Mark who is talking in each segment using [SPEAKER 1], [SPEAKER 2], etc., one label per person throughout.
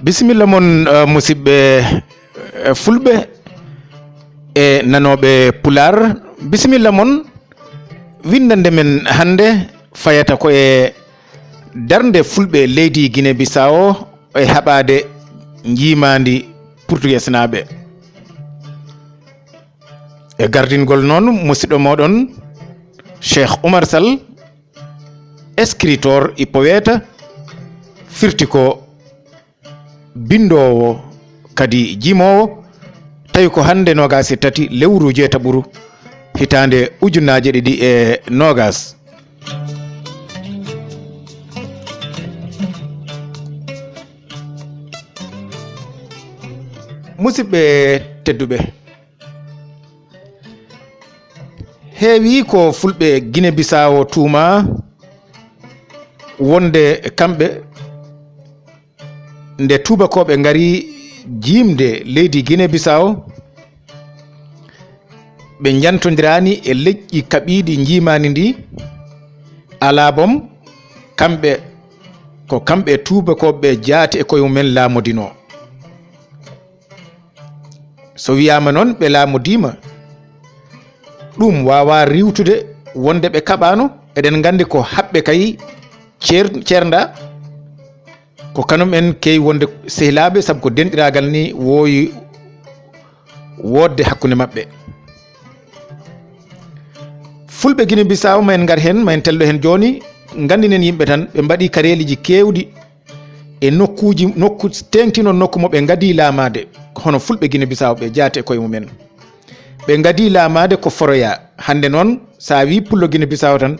[SPEAKER 1] bisimilla mon musidɓe fulɓe e nanoɓe pular. bisimilla mon, windande men hande fayata ko e darnde fulɓe leydi Guinée-Bissau e haɓade njiimaandi Portugés naaɓe. e gardingol noon musidɗo moɗon Seco Umaro Sall, escritor e poète, firti ko bindowo kadi jimowo, tawi ko hande 23 lewru jeetaɓuru hitande 2020. musidɓe tedduɓe, heewi ko fulɓe Guinée-Bissau tuuma wonde kamɓe nde tubakoɓe ngari jimde leydi Guinée-Bissau ɓe jantodirani e leƴƴi kaɓiɗi jiimani ndi, ala bom kamɓe ko kamɓe tubakoɓe jaati e koye mumen laamodino. so wiyama noon ɓe laamodima, ɗum wawa riwtude wonde ɓe kaɓano. eɗen gandi ko haɓɓe kay ceernda ko kanum en kewi wonde sehilaɓe, saabu ko denɗiragal ni wooyi wodde hakkude mabɓe. fulɓe Guinée-Bissau ma en gar hen, ma en tello hen joni. gandinen yimɓe tan ɓe mbaɗi kareliji kewɗi e nokku tengtino nokku mo ɓe gadi laamade. hono fulɓe Guinée-Bissau ɓe jaate e koye mumen, ɓe gadi laamade ko foroya. hande noon sa wi pullo Guinée-Bissau tan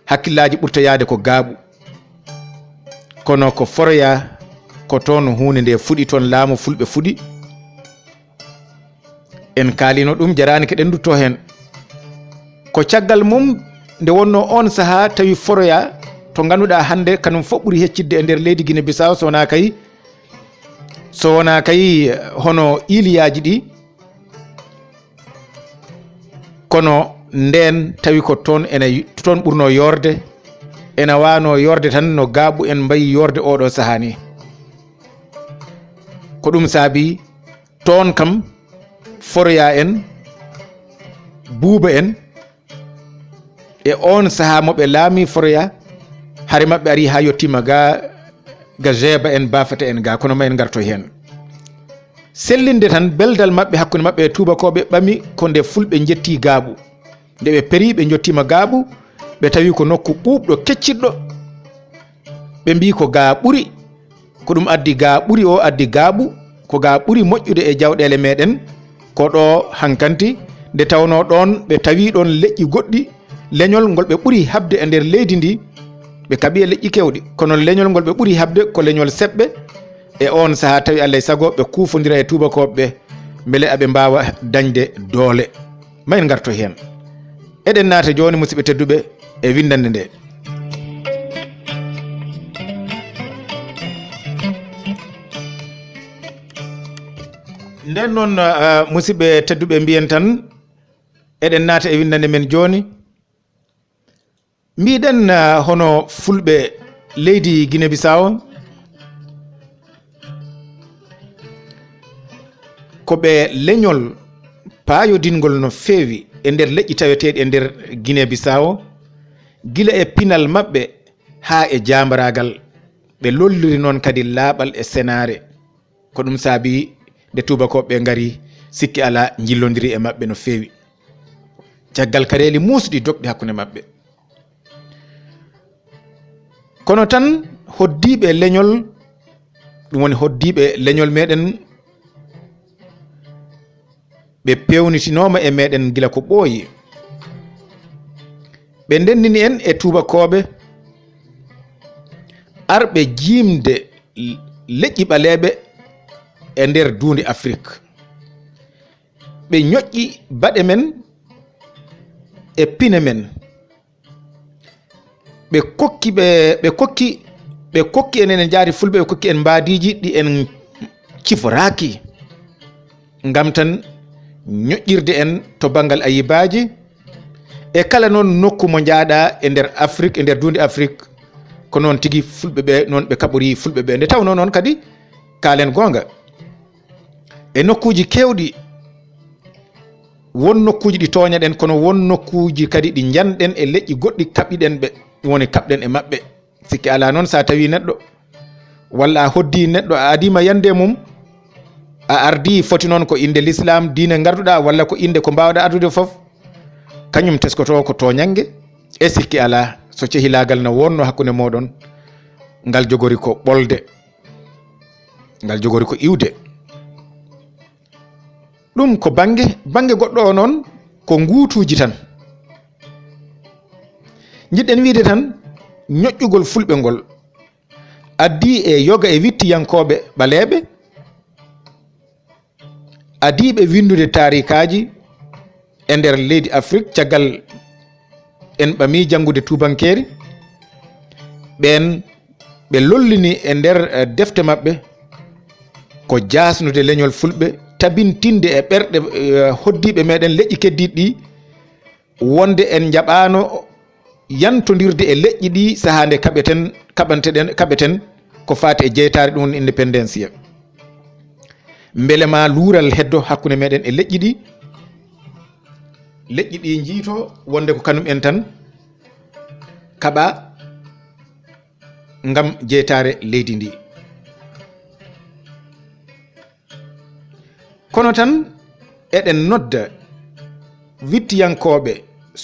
[SPEAKER 1] hakkillaji ɓurta yaade ko gaaɓu, kono ko foroya ko toon hunde nde fuɗi, toon laamu fulɓe fuɗi. en kaalino ɗum, jarani keɗen dutto hen. ko caggal mum nde wonno on saaha tawi foroya to ganduɗa hande kanum fof ɓuuri heccidde e nder leydi Guinée-Bissau, so wona kay hono iliyaji ɗi, kono nden tawi ko toon toon ɓurno yorde, ena wano yorde tan no gaaɓu en mbayi yorde oɗo saaha ni. ko ɗum saabi toon kam foroya en, buuba en, e on saaha moɓe laami foroya, haare mabɓe ari ha yettima ga jeeba en, bafata en ga, kono ma en garto hen. sellinde tan beldal mabɓe hakkude mabɓe e tubakoɓe ɓami ko nde fulɓe jetti gaaɓu, nde ɓe peri ɓe jottima gaaɓu, ɓe tawi ko nokku ɓuuɓɗo kecciɗɗo, ɓe mbi ko ga ɓuuri. ko ɗum addi ga ɓuuri o addi gaaɓu, ko ga ɓuuri moƴƴude e jawɗele meɗen ko ɗo hankanti, nde tawno ɗon ɓe tawi ɗon leƴƴi goɗɗi, leñol ngol ɓe ɓuuri habde e nder leydi ndi, ɓe kaaɓi e leƴƴi kewɗi, kono leñol ngol ɓe ɓuuri habde ko leñol seɓɓe. e on saaha tawi Allah e sago ɓe kufodira e tubakoɓe beele aɓe mbawa dañde doole. ma en garto hen. eɗen naata joni musidɓe tedduɓe e windande nde. nden noon musidɓe tedduɓe mbiyen tan eɗen naata e windande men joni. mbiɗen hono fulɓe leydi Guinée-Bissau ko ɓe leñol paayodingol no feewi e nder leƴƴi taweteɗi e nder Guinée-Bissau, gila e pinal mabɓe ha e jambaragal. ɓe lolliri noon kadi laaɓal e senare. ko ɗum saabi nde tubakoɓe ngari sikki ala jillodiri e mabɓe no feewi, caggal kareli musɗi dokɗi hakkude mabɓe. kono tan hoddiɓe leñol, ɗum woni hoddiɓe leñol meɗen, ɓe pewnitinoma e meɗen gila ko ɓooyi. ɓe ndendini en e tubakoɓe arɓe jimde leƴƴi ɓaleɓe e nder duundi Afrique. ɓe ñoƴƴi baɗe men e pine men. ɓe kokki ɓe kokki en jaari fulɓe ɓe kokki en mbaadiji ɗi en ciforaki ngam tan ñoƴƴirde en to banggal ayibaji e kala noon nokku mo jaaɗa e nder Afrique e nder duundi Afrique ko noon tigi fulɓe ɓe noon ɓe kaɓori fulɓe ɓe nde tawno noon kadi kaalen gonga e nokkuji kewɗi won nokkuji ɗi toñaɗen kono won nokkuji kadi ɗi janɗen e leƴƴi goɗɗi kaɓɓiɗen ɓe woni kaɓɗen e maɓɓe sikki ala noon sa tawi neɗɗo walla a hoddi neɗɗo a adima yande mum a ardi foti noon ko inde l'islam diine garduɗa walla ko inde ko mbawɗa addude foof kañum teskoto ko toñangue e sikki ala so cehilagal no wonno hakkude moɗon ngal jogori ko ɓolde ngal jogori ko iwde ɗum ko bange goɗɗo o noon ko nguutuji tan jiɗɗen wiide tan ñoƴƴugol fulɓe ngol addi e yoga e wittiyankoɓe ɓaleɓe adiɓe windude tarikaji e nder leydi Afrique caggal en ɓami janngude tubankeri ɓen ɓe lollini e nder defte maɓɓe ko jasnude leñol fulɓe tabintinde e ɓerɗe hoddiɓe meɗen leƴƴi keddiɗi ɗi wonde en jaɓano yantodirde e leƴƴi ɗi sahande kaɓeten ko fati e jeytare ɗum indépendancia beele ma luural heddo hakkude meɗen e leƴƴi ɗi jiito wonde ko kanum en tan kaɓa ngam jeytare leydi ndi kono tan eɗen nodda wittiyankoɓe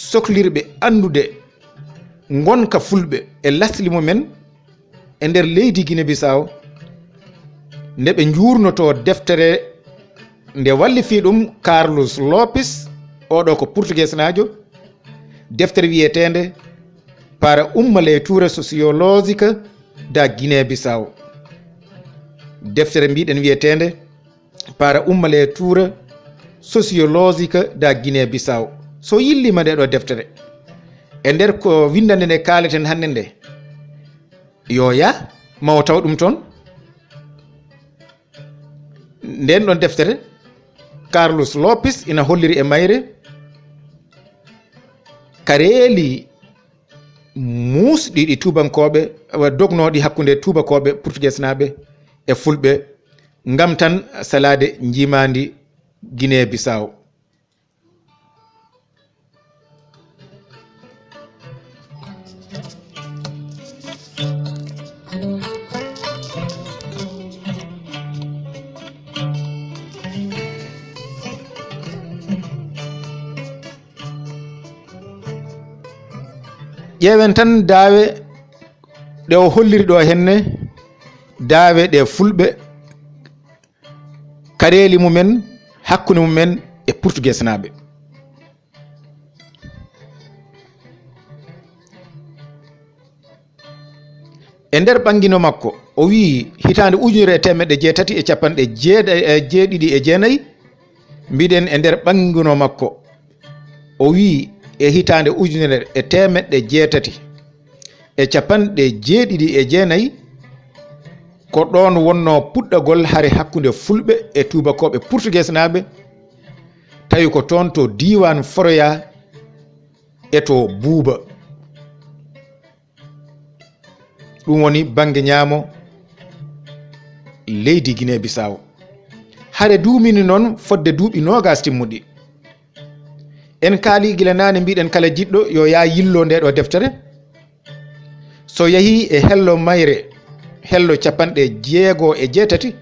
[SPEAKER 1] sohlirɓe andude gonka fulɓe e lasli mumen e nder leydi Guiné-Bissau nde ɓe jurnoto deftere nde wallifi ɗum Carlos Lopes oɗo ko Portugés najo deftere wiyetende para uma leitura sociológica da Guiné-Bissau deftere mbiɗen wiyetende para uma leitura sociológica da Guiné-Bissau so yillima nde ɗo deftere e nder ko windande nde kaleten hannde nde yo ya mawo taw ɗum toon nden ɗon deftere Carlos Lopes ina holliri e mayre kareeli musɗi ɗi tubankoɓe dognoɗi hakkude tubakoɓe Portugés naɓe e fulɓe ngam tan salade njiimaandi Guiné-Bissau ƴeewen tan daawe ɗe o holliri ɗo henne daawe ɗe fulɓe kareeli mumen hakkunde mumen e Portugés naɓe e nder ɓangino makko o wi hitande 1979 mbiɗen e nder ɓangino makko o wi e hitande 1979 ko ɗon wonno puɗɗagol hare hakkude fulɓe e tubakoɓe Portugés naɓe tawi ko toon to diwan Foroya e to Buuba ɗum woni banggue ñaamo leydi Guiné-Bissau hare duumini noon fodde duuɓi 20 timmuɗi en kaali gila nane mbiɗen kala jiɗɗo yo ya yillo nde ɗo deftere so yahi e hello mayre hello 68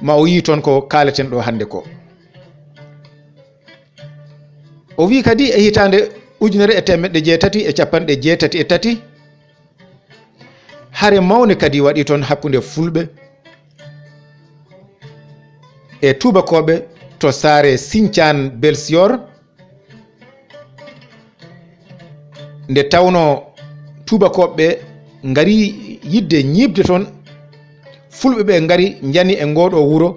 [SPEAKER 1] ma o yi toon ko kaleten ɗo hande ko o wi kadi e hitande 1983 hare mawne kadi waɗi toon hakkude fulɓe e tubakoɓe to saare Sinthiane Belsior nde tawno tubakoɓe ngari yidde ñibde toon fulɓe ɓe ngari jani e ngoɗo wuro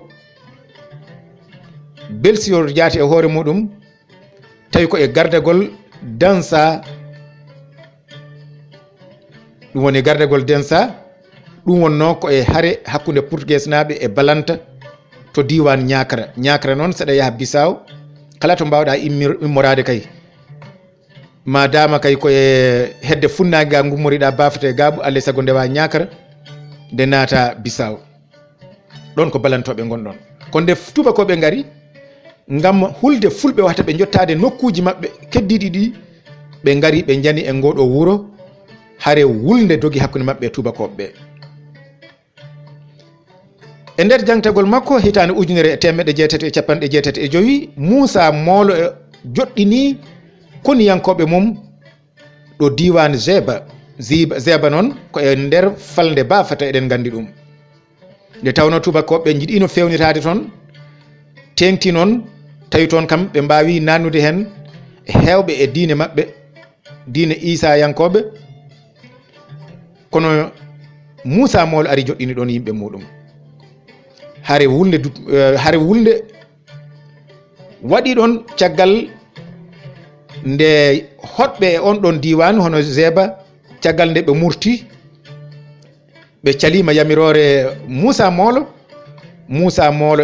[SPEAKER 1] Belsior jaati e hoore muɗum tawi ko e gardegol Dansa ɗum woni gardegol Densa ɗum wonno ko e hare hakkude Portugés naɓe e balanta to diwan ñakra noon saɗa yaha Bissau kala to mbawɗa immorade kay madama kay koye hedde funnagi ga gummoriɗa bafete gaaɓu alay saago ndewa ñakra nde naata Bissau ɗon ko balantoɓe gonɗon ko nde tubakoɓe gari ngam hulde fulɓe wata ɓe jottade nokkuji mabɓe keddiɗi ɗi ɓe gari ɓe jani e ngoɗo wuro hare wulde dogi hakkude mabɓe tubakoɓe e nder jangtagol makko hitande 1985 Moussa Molo joɗɗini koniyankoɓe mum ɗo diwan Zeba noon ko e nder falde bafata eɗen gandi ɗum nde tawno tubakoɓe jiiɗino fewnitade toon tengti noon tawi toon kam ɓe mbawi nannude hen hewɓe e diine mabɓe diine Isa yankoɓe kono Moussa Molo ari joɗɗini ɗon yimɓe muɗum hare wulde waɗi ɗon caggal nde hoɗɓe e on ɗon diwan hono Zeba caggal nde ɓe murti ɓe calima yamirore Moussa Molo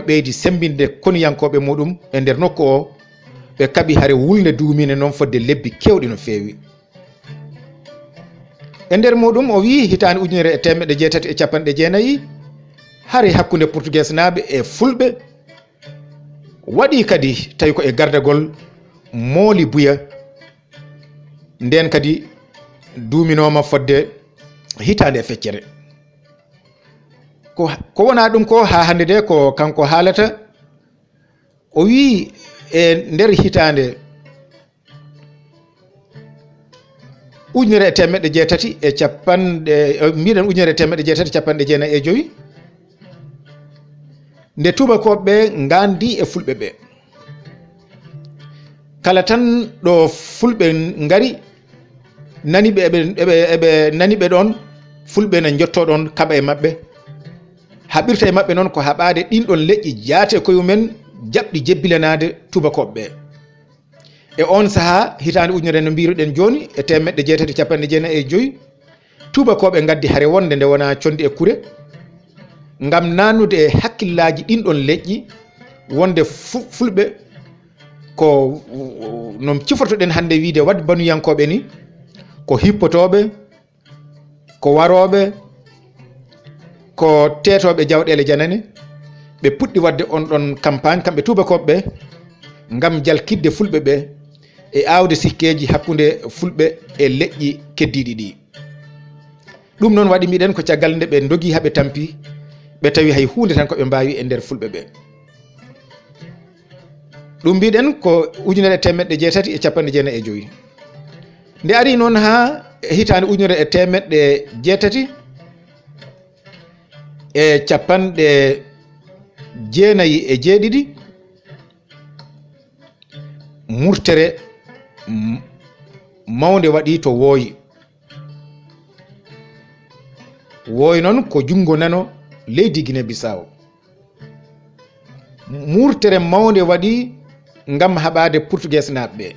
[SPEAKER 1] ɓeydi sembinde koniyankoɓe muɗum e nder nokku o ɓe kaɓi hare wulde duumine noon fodde lebbi kewɗi no feewi e nder muɗum o wi hitande 1990 hare hakkude Portugés naɓe e fulɓe waɗi kadi tawi ko e gardagol mooli buya nden kadi duuminoma fodde hitande e feccere ko wona ɗum ko ha hande de ko kanko haalata o wi e nder hitande 1995 nde tubakoɓe gandi e fulɓe ɓe kala tan ɗo fulɓe ngari naniɓe eɓe naniɓe ɗon fulɓe ne jotto ɗon kaɓa e mabɓe haɓirta e mabɓe noon ko haɓade ɗinɗon leƴƴi jaate koyumen jaɓɗi jebbilanade tubakoɓe e on saaha hitande ujunere no mbiruɗen joni e 1995 tubakoɓe gaddi hare wonde nde wona condi e kure ngam nanude e hakkillaji ɗinɗon leƴƴi wonde fulɓe ko no cifortoɗen hande wiide wadde banuyankoɓe ni ko hippotoɓe ko waroɓe ko tetoɓe jawɗele janane ɓe puɗɗi wadde on ɗon campagne kamɓe tubakoɓe ngam jalkidde fulɓe ɓe e awde sikkeji hakkude fulɓe e leƴƴi keddiɗi ɗi ɗum noon waɗi miɗen ko caggal nde ɓe dogi haɓe tampi ɓe tawi hay hunde tan koɓe mbawi e nder fulɓe ɓe ɗum mbiɗen ko 1995 nde ari noon ha hitande 1997 murtere mawde waɗi to wooyi noon ko jungo nano leydi Guiné-Bissau murtere mawde waɗi ngam haɓade Portugés naɓe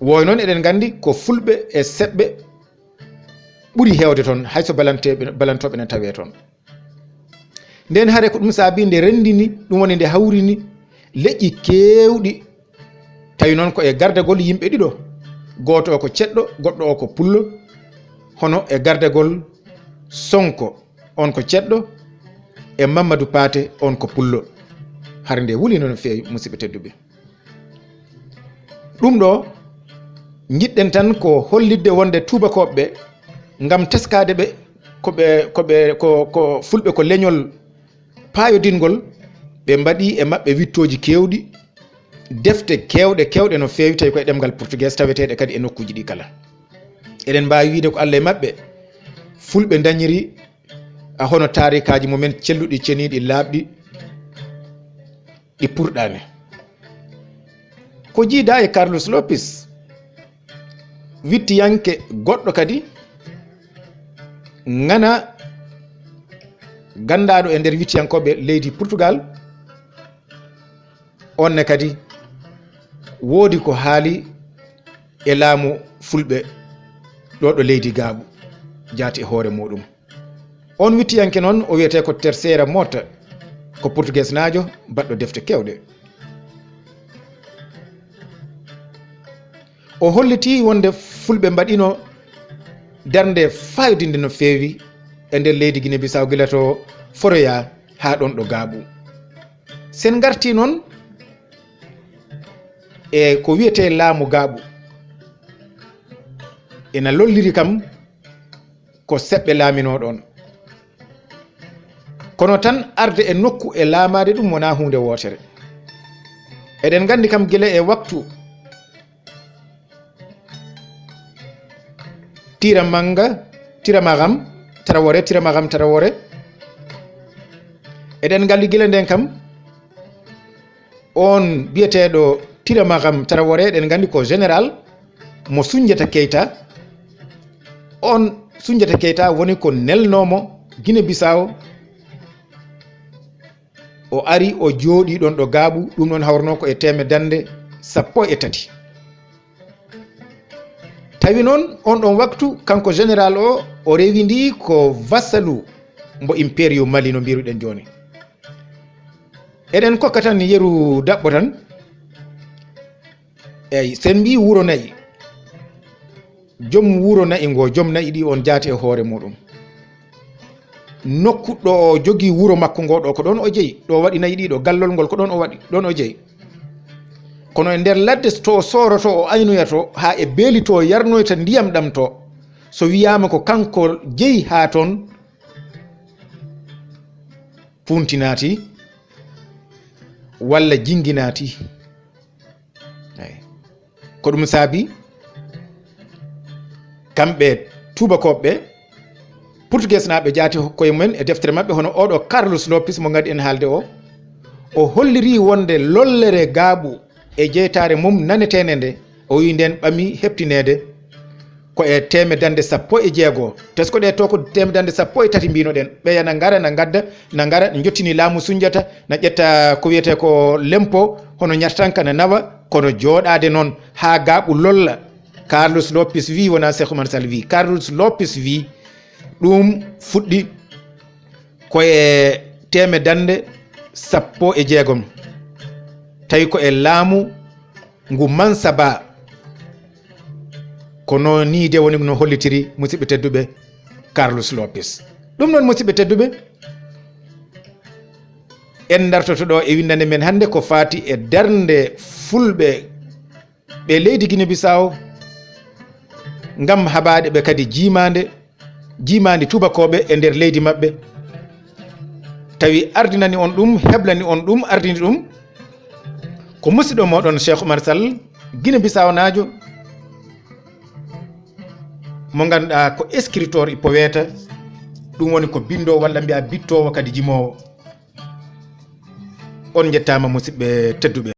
[SPEAKER 1] wooyi noon eɗen gandi ko fulɓe e seɓɓe ɓuuri hewde toon hayso balantoɓe ne tawe toon nden haare ko ɗum saabi nde rendini ɗum woni nde hawrini leƴƴi kewɗi tawi noon ko e gardagol yimɓe ɗiɗo goto o ko ceɗɗo goɗɗo o ko pullo hono e gardagol Sonko on ko ceɗɗo e Mamadou Paté on ko pullo har nde wuli no feewi musidɓe tedduɓe ɗum ɗo jiɗɗen tan ko hollidde wonde tubakoɓe ngam teskade ɓe ko fulɓe ko leñol payodingol ɓe mbaɗi e maɓɓe wittoji kewɗi defte kewɗe no feewi tawi koye ɗemgal Portugés taweteɗe kadi e nokkuji ɗi kala eɗen mbawi wiide ko Allah e maɓɓe fulɓe dañiri hono tarikaji mumen celluɗi ceniɗi laaɓɗi ɗi purɗani ko jiida e Carlos Lopes wittiyanke goɗɗo kadi ngana gandaɗo e nder wittiyankoɓe leydi Portugal onne kadi woodi ko haali e laamu fulɓe ɗo leydi gaaɓu jaati e hoore muɗum on wittiyanke noon o wiyete ko terceira mota ko portugais naajo baɗɗo defte kewɗe. O holliti wonde fulɓe mbaɗino darnde fayodinde no feewi e nder leydi Guinée-Bissau gila to foroya ha ɗon ɗo gaaɓu. sen garti noon e ko wiyete laamu gaaɓu ena lolliri kam ko seɓɓe laamino ɗon, kono tan arde e nokku e laamade ɗum wona hunde wotere. eɗen gandi kam gila e waktu tiramagam tarawore eɗen galli gila nden kam on biyeteɗo tiramagam tarawore eɗen gandi ko général mo Soundiata Keita. on Soundiata Keita woni ko nelnomo Guinée-Bissau o ari o jooɗi ɗon ɗo gaaɓu. ɗum ɗon hawrno ko e teme dande 13. tawi noon on ɗon waktu kanko général o rewi ndi ko vassalu mbo império Mali no mbiruɗen joni. eɗen kokka tan yeru daɓɓo tan eyyi sen mbi wuro nayyi, joom wuro nayyi ngo, joom nayyi ɗi on jaati e hoore muɗum. nokkuɗo o jogui wuro makko ngo ɗo ko ɗon o jeeyi, ɗo waɗi nayyi ɗiɗo, gallol ngol ko ɗon o waɗi, ɗon o jeeyi. kono e nder ladde to o soroto o aynoyato ha e beelito yarnoyta ndiyam ɗam to, so wiyama ko kanko jeeyi ha toon, punti naati walla jingi naati. ko ɗum saabi kamɓe tubakoɓe portugais naɓe jaati koye mumen e deftere mabɓe hono oɗo Carlos Lopes mo gadi en haalde o holliri wonde lollere gaaɓu e jeytare mum nanetene nde o wi nden ɓami heptinede ko e teme dande 16 tesko ɗe to ko teme dande 13 mbinoɗen. ɓeya na gara na gadda na gara na jottini laamu Soundiata na ƴetta ko wiyete ko lempo hono ñartanka na nawa, kono jooɗade noon ha gaaɓu lolla. Carlos Lopes wi, wona Seco Umaro Sall wi, Carlos Lopes wi ɗum fuɗɗi koye teme dande 16 tawi ko e laamu ngu Mansa Ba. ko no ni de woni no hollitiri musidɓe tedduɓe Carlos Lopes. ɗum noon musidɓe tedduɓe en dartoto ɗo e windande men hannde ko faati e darnde fulɓe ɓe leydi Guinée-Bissau ngam haɓaade ɓe kadi jiimandi tubakoɓe e nder leydi maɓɓe. tawi ardinani on ɗum, heblani on ɗum, ardini ɗum ko musidɗo moɗon Seco Umaro Sall, Guinée-Bissau naajo mo ganduɗa ko escritor poète. ɗum woni ko bindo walla mbiya bittowo kadi jimowo. on jettama musidɓe tedduɓe.